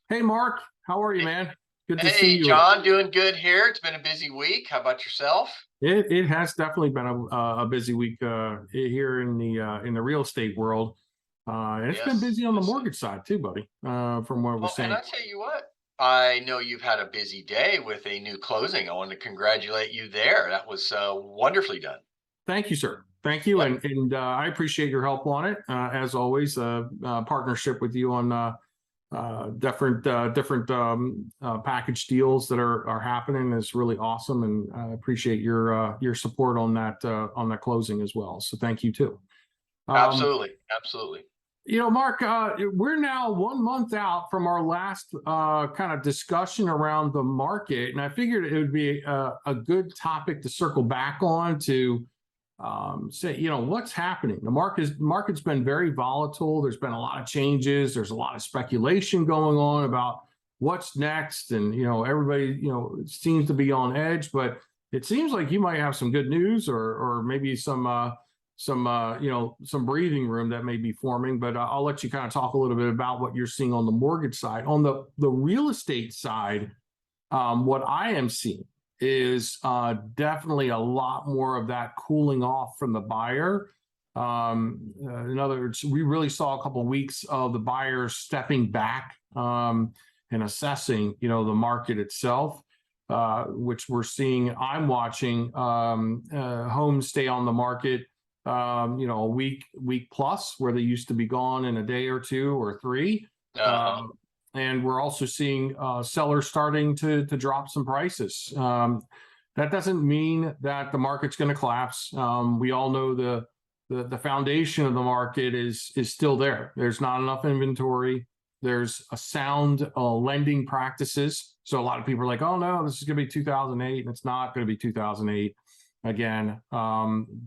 Hey Mark, how are you, man? Good to see Hey, you. John, doing good here. It's been a busy week. How about yourself? It has definitely been a busy week here in the real estate world, and it's been Yes, busy on the yes. mortgage side too, buddy. From what we're Well, and saying. I tell you what, I know you've had a busy day with a new closing. I want to congratulate you there. That was wonderfully done. Thank you, sir. Thank you, Yep, and I appreciate your help on it. As always, partnership with you on different package deals that are happening is really awesome, and I appreciate your support on that closing as well. So thank you too. Um, absolutely, absolutely. Mark, we're now 1 month out from our last kind of discussion around the market, and I figured it would be a good topic to circle back on to say, what's happening. Market's been very volatile. There's been a lot of changes. There's a lot of speculation going on about what's next, and everybody seems to be on edge. But it seems like you might have some good news, or maybe some breathing room that may be forming. But I'll let you kind of talk a little bit about what you're seeing on the mortgage side. On the real estate side, what I am seeing is definitely a lot more of that cooling off from the buyer. In other words, we really saw a couple of weeks of the buyers stepping back and assessing, the market itself, which we're seeing. I'm watching homes stay on the market, a week plus, where they used to be gone in a day or two or three. Uh-huh. Um, and we're also seeing sellers starting to drop some prices. That doesn't mean that the market's going to collapse. We all know the foundation of the market is still there. There's not enough inventory. There's a sound lending practices. So a lot of people are like, "Oh no, this is going to be 2008," and it's not going to be 2008 again.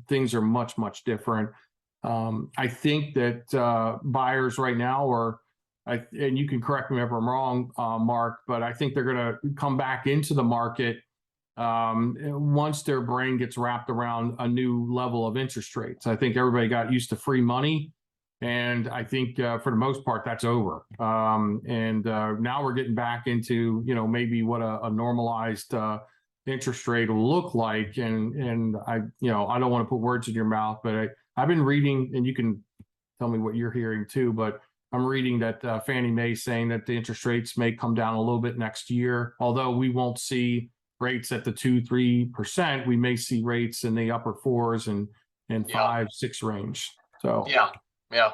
Things are much different. I think that buyers right now and you can correct me if I'm wrong, Mark, but I think they're going to come back into the market once their brain gets wrapped around a new level of interest rates. I think everybody got used to free money, and I think for the most part that's over. And now we're getting back into maybe what a normalized interest rate will look like. And I don't want to put words in your mouth, but I've been reading, and you can tell me what you're hearing too, but I'm reading that Fannie Mae saying that the interest rates may come down a little bit next year, although we won't see rates at the 2-3%. We may see rates in the upper fours and Yeah, 5-6 range. So yeah, yeah.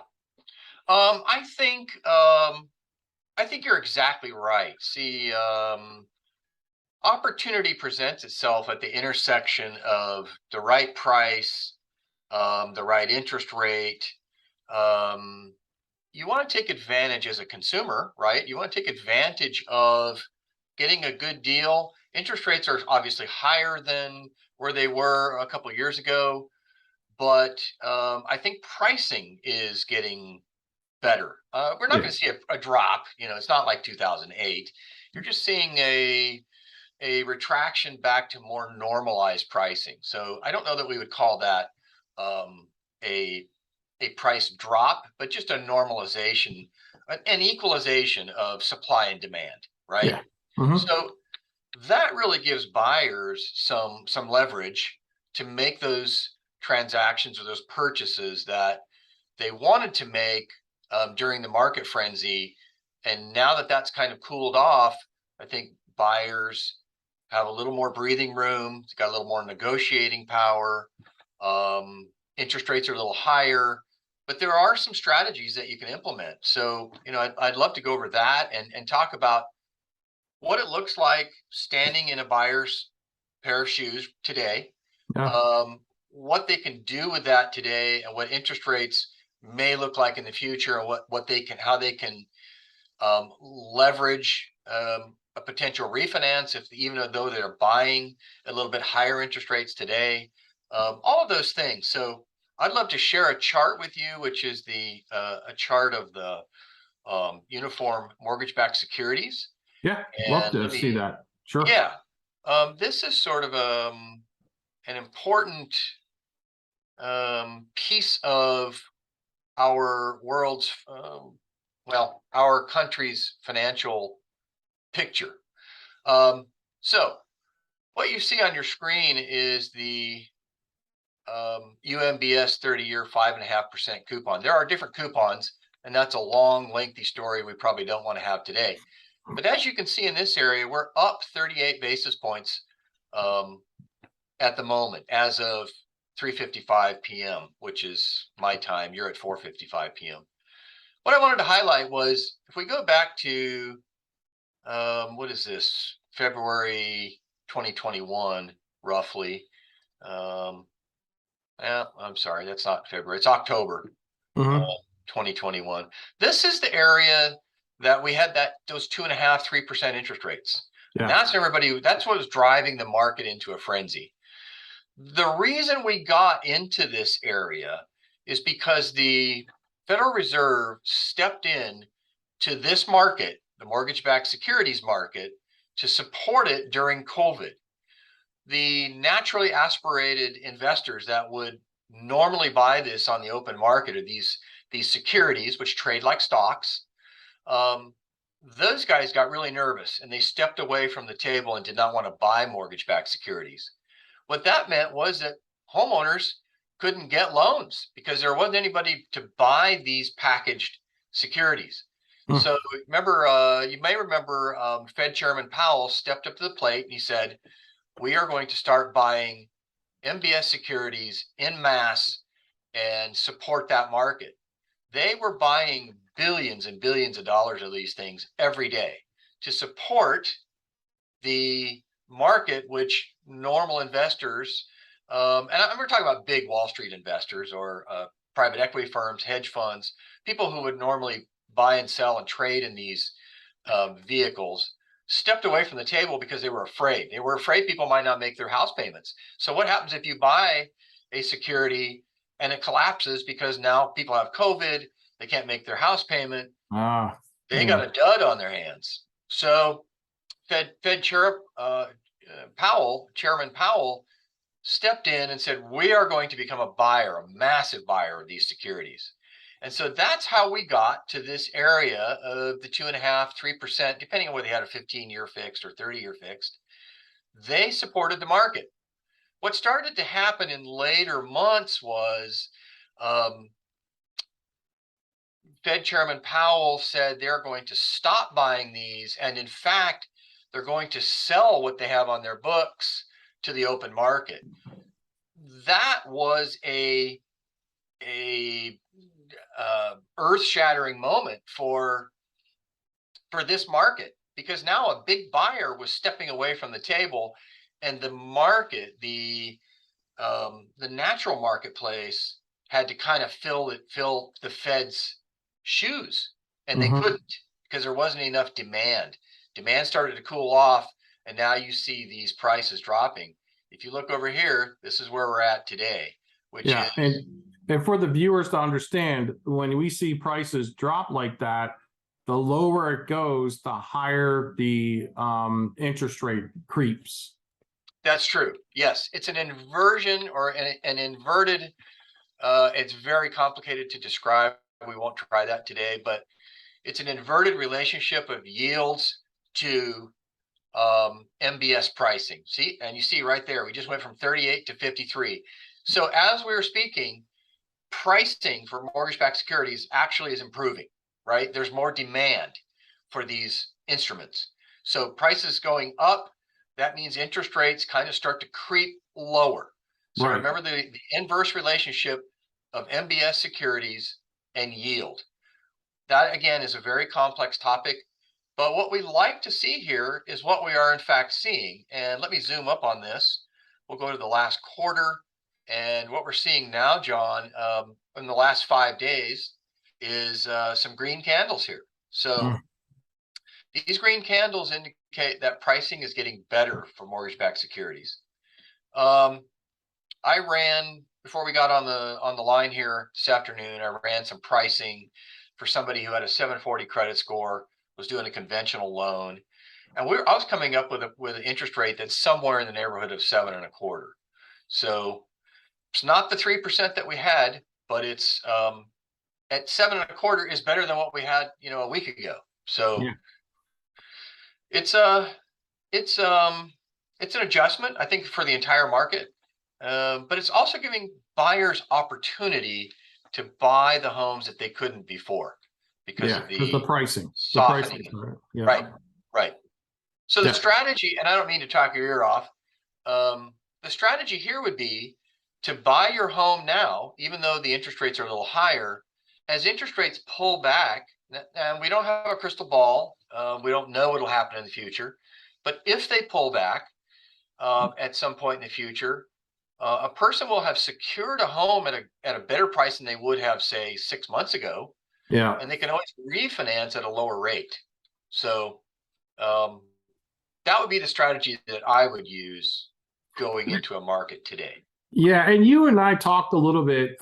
Um, I think um, I think you're exactly right. See, opportunity presents itself at the intersection of the right price, the right interest rate. Um, you want to take advantage as a consumer, right? You want to take advantage of getting a good deal. Interest rates are obviously higher than where they were a couple of years ago, but I think pricing is getting better. We're not yeah, going to see a drop. It's not like 2008. You're just seeing a retraction back to more normalized pricing. So I don't know that we would call that um, a a price drop, but just a normalization, an equalization of supply and demand, right? yeah. Mm-hmm. So that really gives buyers some leverage to make those transactions or those purchases that they wanted to make during the market frenzy. And now that that's kind of cooled off, I think buyers have a little more breathing room. It's got a little more negotiating power. Interest rates are a little higher, but there are some strategies that you can implement. So, I'd love to go over that and talk about what it looks like standing in a buyer's pair of shoes today, Yeah, what they can do with that today, and what interest rates may look like in the future, and how they can leverage a potential refinance if even though they're buying a little bit higher interest rates today. All of those things. So I'd love to share a chart with you, which is the a chart of the uniform mortgage-backed securities. yeah. Love And to let see me, that. Sure. yeah, this is sort of an important piece of our world's well, our country's financial picture. So what you see on your screen is the UMBS 30-year 5.5% coupon. There are different coupons, and that's a long, lengthy story we probably don't want to have today. But as you can see in this area, we're up 38 basis points at the moment, as of 3:55 p.m., which is my time. You're at 4:55 p.m. What I wanted to highlight was, if we go back to what is this, February 2021, roughly. Yeah, I'm sorry, that's not February, it's October Mhm. 2021. This is the area that we had those 2.5%, 3% interest rates. And Yeah. that's what was driving the market into a frenzy. The reason we got into this area is because the Federal Reserve stepped in to this market, the mortgage-backed securities market, to support it during COVID. The naturally aspirated investors that would normally buy this on the open market, or these securities which trade like stocks, those guys got really nervous and they stepped away from the table and did not want to buy mortgage-backed securities. What that meant was that homeowners couldn't get loans because there wasn't anybody to buy these packaged securities. Mm. So remember, you may remember, Fed Chairman Powell stepped up to the plate and he said, we are going to start buying MBS securities en masse and support that market. They were buying billions and billions of dollars of these things every day to support the market, which normal investors, and we're talking about big Wall Street investors, or private equity firms, hedge funds, people who would normally buy and sell and trade in these vehicles, stepped away from the table because they were afraid. They were afraid people might not make their house payments. So what happens if you buy a security and it collapses because now people have COVID, they can't make their house payment, Ah. they Yeah. got a dud on their hands. So Fed Chair Powell, Chairman Powell, stepped in and said, we are going to become a buyer, a massive buyer of these securities. And so that's how we got to this area of the 2.5%, 3%, depending on whether they had a 15-year fixed or 30-year fixed. They supported the market. What started to happen in later months was Fed Chairman Powell said they're going to stop buying these. And in fact, they're going to sell what they have on their books to the open market. That was a earth-shattering moment for this market, because now a big buyer was stepping away from the table, and the market, the natural marketplace, had to kind of fill the Fed's shoes, and they couldn't, because there wasn't enough demand. Demand started to cool off, and now you see these prices dropping. If you look over here, this is where we're at today, which Yeah. is, And for the viewers to understand, when we see prices drop like that, the lower it goes, the higher the interest rate creeps. that's true. Yes, it's an inversion, or an inverted. It's very complicated to describe. We won't try that today, but it's an inverted relationship of yields to MBS pricing. See, and you see right there, we just went from 38 to 53. So as we were speaking, pricing for mortgage-backed securities actually is improving, right? There's more demand for these instruments. So prices going up, that means interest rates kind of start to creep lower. So Right. remember the inverse relationship of MBS securities and yield. That, again, is a very complex topic. But what we like to see here is what we are in fact seeing. And let me zoom up on this. We'll go to the last quarter. And what we're seeing now, John, in the last 5 days, is some green candles here. So these green candles indicate that pricing is getting better for mortgage-backed securities. I ran, before we got on the line here this afternoon, I ran some pricing for somebody who had a 740 credit score, was doing a conventional loan, and I was coming up with an interest rate that's somewhere in the neighborhood of 7.25. So it's not the 3% that we had, but it's at 7.25 is better than what we had, a week ago. So Yeah. it's it's it's an adjustment, I think, for the entire market. But it's also giving buyers opportunity to buy the homes that they couldn't before because Yeah. of Because the the pricing, the pricing. softening. Yeah. Right, right. So the Yeah. strategy, and I don't mean to talk your ear off, the strategy here would be to buy your home now, even though the interest rates are a little higher. As interest rates pull back, and we don't have a crystal ball, we don't know what'll happen in the future, but if they pull back at some point in the future, a person will have secured a home at a better price than they would have, say, 6 months ago, Yeah. and they can always refinance at a lower rate. So um, that would be the strategy that I would use going into a market today. Yeah, and you and I talked a little bit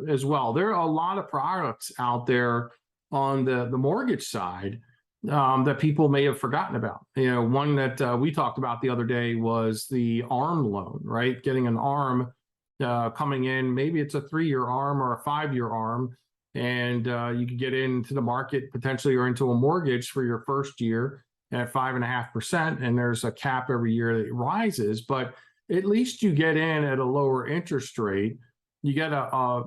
as well. There are a lot of products out there on the mortgage side that people may have forgotten about. One that we talked about the other day was the ARM loan, right? Getting an ARM coming in, maybe it's a 3-year ARM or a 5-year ARM, and you could get into the market potentially or into a mortgage for your first year at 5.5%, and there's a cap every year that it rises, but at least you get in at a lower interest rate. You get a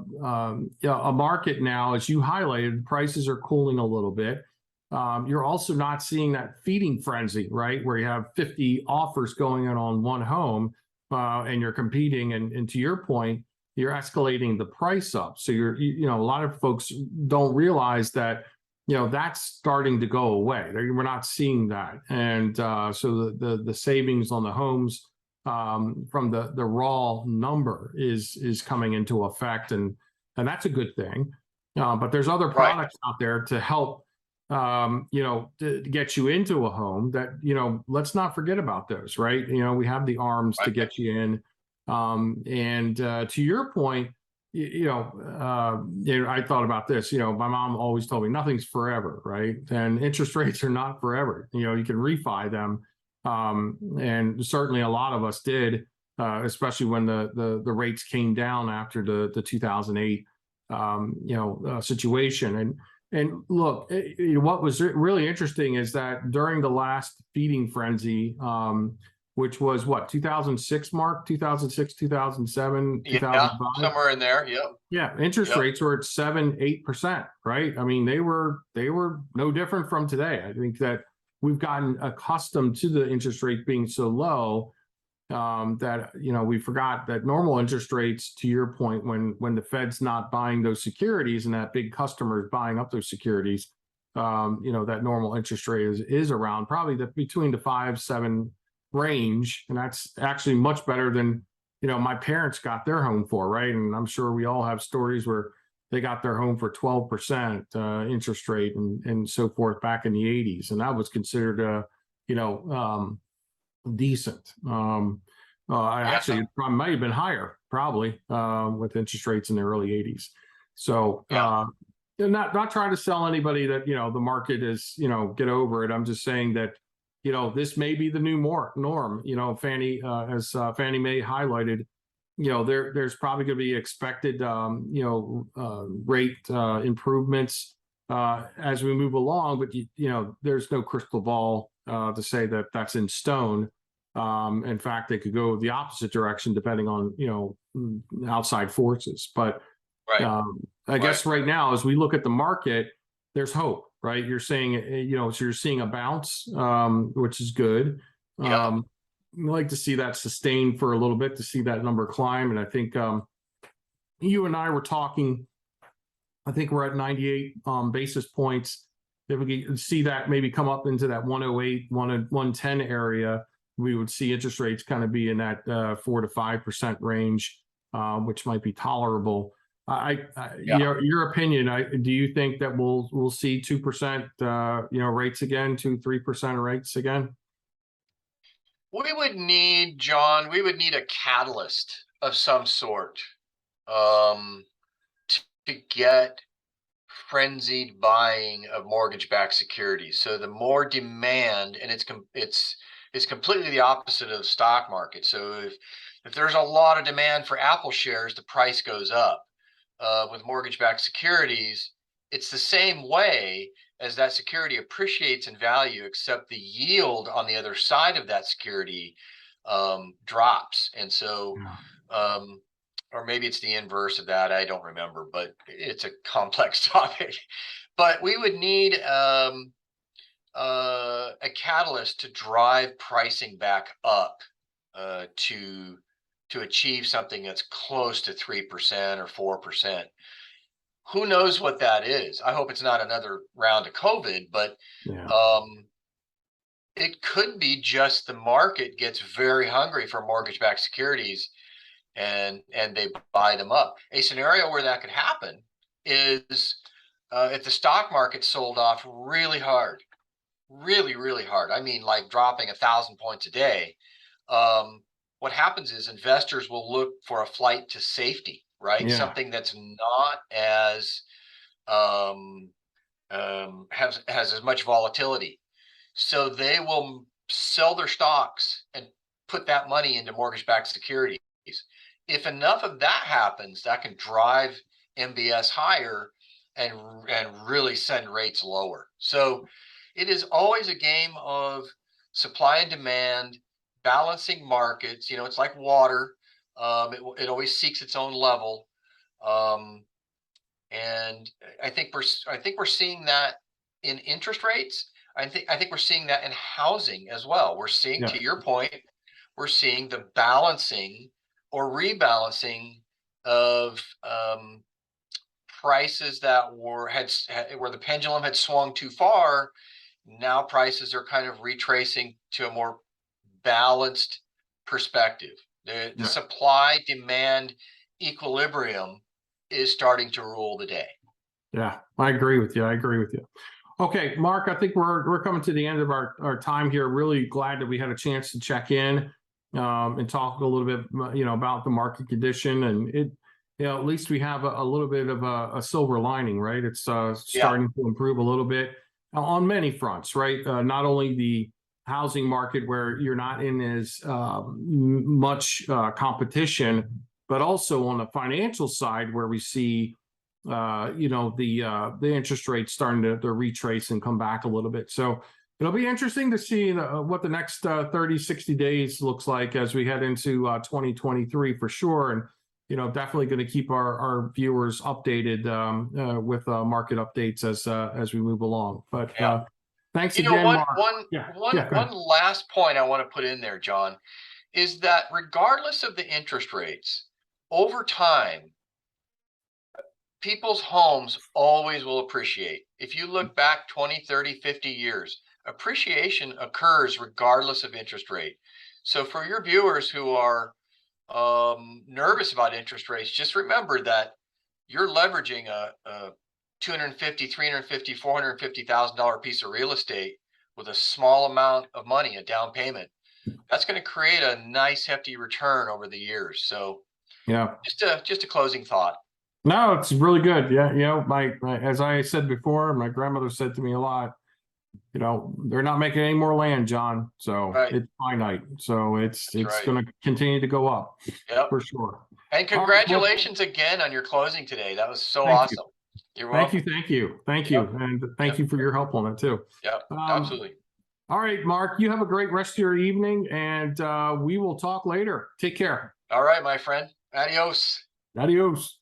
market now, as you highlighted, prices are cooling a little bit. You're also not seeing that feeding frenzy, right, where you have 50 offers going in on one home, and you're competing. And to your point, you're escalating the price up. So a lot of folks don't realize that that's starting to go away. We're not seeing that, and so the savings on the homes from the raw number is coming into effect, and that's a good thing. But there's other Right. products out there to help to get you into a home that let's not forget about those, right? We have the ARMs to Right. get you in, and to your point, I thought about this. My mom always told me nothing's forever, right? And interest rates are not forever. You can refi them. And certainly a lot of us did, especially when the rates came down after the 2008 situation. And look, what was really interesting is that during the last feeding frenzy, which was what, 2006, Mark, 2006, 2007, Yeah, 2005. somewhere in there. Yep. Yeah, interest Yep. rates were at 7-8%, right? I mean, they were no different from today. I think that we've gotten accustomed to the interest rate being so low that we forgot that normal interest rates, to your point, when the Fed's not buying those securities and that big customer is buying up those securities, that normal interest rate is around probably between the 5-7 range, and that's actually much better than my parents got their home for, right? And I'm sure we all have stories where they got their home for 12% interest rate and so forth back in the 80s, and that was considered decent. Actually, it probably might have been higher, probably with interest rates in the early 80s. So not trying to sell anybody that the market is get over it. I'm just saying that this may be the new norm. Fannie, as Fannie Mae highlighted, there's probably going to be expected rate improvements as we move along, but there's no crystal ball to say that that's in stone. In fact, they could go the opposite direction depending on outside forces. But Right. I guess right now, as we look at the market, there's hope, right? You're saying so you're seeing a bounce, which is good. Yeah. I'd like to see that sustained for a little bit, to see that number climb. And I think you and I were talking, I think we're at 98 basis points. If we can see that maybe come up into that 108, 110 area, we would see interest rates kind of be in that 4 to 5% range, which might be tolerable. Your opinion, do you think that we'll see 2% rates again, 2-3% rates again? We would need, John, a catalyst of some sort um, to get frenzied buying of mortgage-backed securities. So the more demand, and it's completely the opposite of the stock market. So if there's a lot of demand for Apple shares, the price goes up. with mortgage-backed securities, it's the same way as that security appreciates in value, except the yield on the other side of that security drops. And so, or maybe it's the inverse of that. I don't remember, but it's a complex topic. But we would need a catalyst to drive pricing back up to achieve something that's close to 3% or 4%. Who knows what that is? I hope it's not another round of COVID, but it could be just the market gets very hungry for mortgage-backed securities and they buy them up. A scenario where that could happen is if the stock market sold off really hard, really hard. I mean, like dropping 1,000 points a day. What happens is investors will look for a flight to safety, right? Something that's not as has as much volatility. So they will sell their stocks and put that money into mortgage-backed securities. If enough of that happens, that can drive MBS higher and really send rates lower. So it is always a game of supply and demand, balancing markets. You know, it's like water. It always seeks its own level. And I think we're seeing that in interest rates. I think we're seeing that in housing as well. We're seeing, to your point, we're seeing the balancing or rebalancing of prices that where the pendulum had swung too far. Now prices are kind of retracing to a more balanced perspective. The supply demand equilibrium is starting to rule the day. Yeah, I agree with you. Okay, Mark, I think we're coming to the end of our time here. Really glad that we had a chance to check in and talk a little bit, about the market condition, and it, at least we have a little bit of a silver lining, right? It's starting to improve a little bit on many fronts, right? Not only the housing market where you're not in as much competition, but also on the financial side where we see the interest rates starting to retrace and come back a little bit. So it'll be interesting to see what the next 30, 60 days looks like as we head into 2023 for sure. And, definitely going to keep our viewers updated with market updates as we move along. But thanks again, Mark. One last point I want to put in there, John, is that regardless of the interest rates, over time, people's homes always will appreciate. If you look back 20, 30, 50 years, appreciation occurs regardless of interest rate. So for your viewers who are nervous about interest rates, just remember that you're leveraging a $250,000, $350,000, $450,000 piece of real estate with a small amount of money, a down payment. That's going to create a nice hefty return over the years. So just a closing thought. No, it's really good. Yeah, my as I said before, my grandmother said to me a lot, they're not making any more land, John. So it's finite. So it's going to continue to go up for sure. And congratulations again on your closing today. That was so awesome. You're welcome. Thank you. And thank you for your help on it too. Yep, absolutely. All right, Mark, you have a great rest of your evening, and we will talk later. Take care. All right, my friend. Adios. Adios.